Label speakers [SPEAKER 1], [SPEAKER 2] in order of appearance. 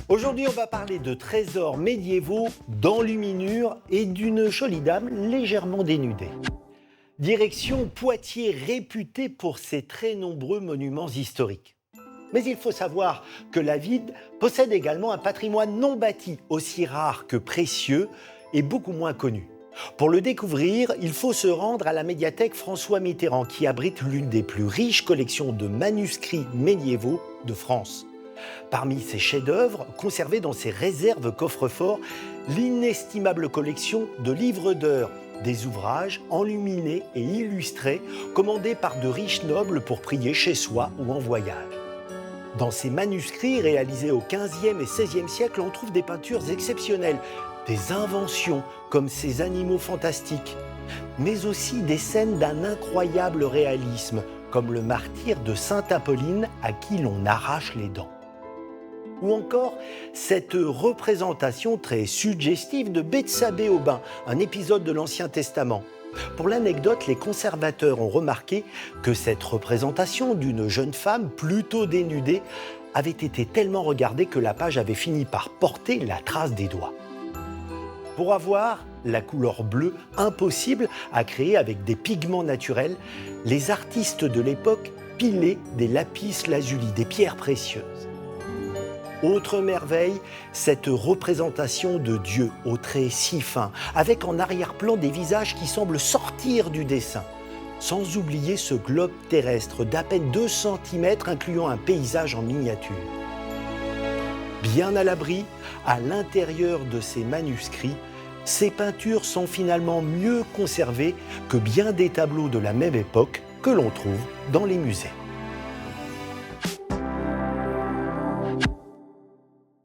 [SPEAKER 1] Aujourd'hui, on va parler de trésors médiévaux d'enluminure et d'une jolie dame légèrement dénudée. Direction Poitiers, réputée pour ses très nombreux monuments historiques. Mais il faut savoir que la ville possède également un patrimoine non bâti, aussi rare que précieux et beaucoup moins connu. Pour le découvrir, il faut se rendre à la médiathèque François Mitterrand, qui abrite l'une des plus riches collections de manuscrits médiévaux de France. Parmi ses chefs-d'œuvre, conservés dans ses réserves coffres-forts, l'inestimable collection de livres d'heures, des ouvrages enluminés et illustrés, commandés par de riches nobles pour prier chez soi ou en voyage. Dans ces manuscrits réalisés au XVe et XVIe siècle, on trouve des peintures exceptionnelles, des inventions comme ces animaux fantastiques, mais aussi des scènes d'un incroyable réalisme, comme le martyre de Sainte Apolline à qui l'on arrache les dents. Ou encore cette représentation très suggestive de Bethsabée au bain, un épisode de l'Ancien Testament. Pour l'anecdote, les conservateurs ont remarqué que cette représentation d'une jeune femme plutôt dénudée avait été tellement regardée que la page avait fini par porter la trace des doigts. Pour avoir la couleur bleue impossible à créer avec des pigments naturels, les artistes de l'époque pilaient des lapis lazuli, des pierres précieuses. Autre merveille, cette représentation de Dieu aux traits si fins, avec en arrière-plan des visages qui semblent sortir du dessin, sans oublier ce globe terrestre d'à peine 2 cm incluant un paysage en miniature. Bien à l'abri, à l'intérieur de ces manuscrits, ces peintures sont finalement mieux conservées que bien des tableaux de la même époque que l'on trouve dans les musées.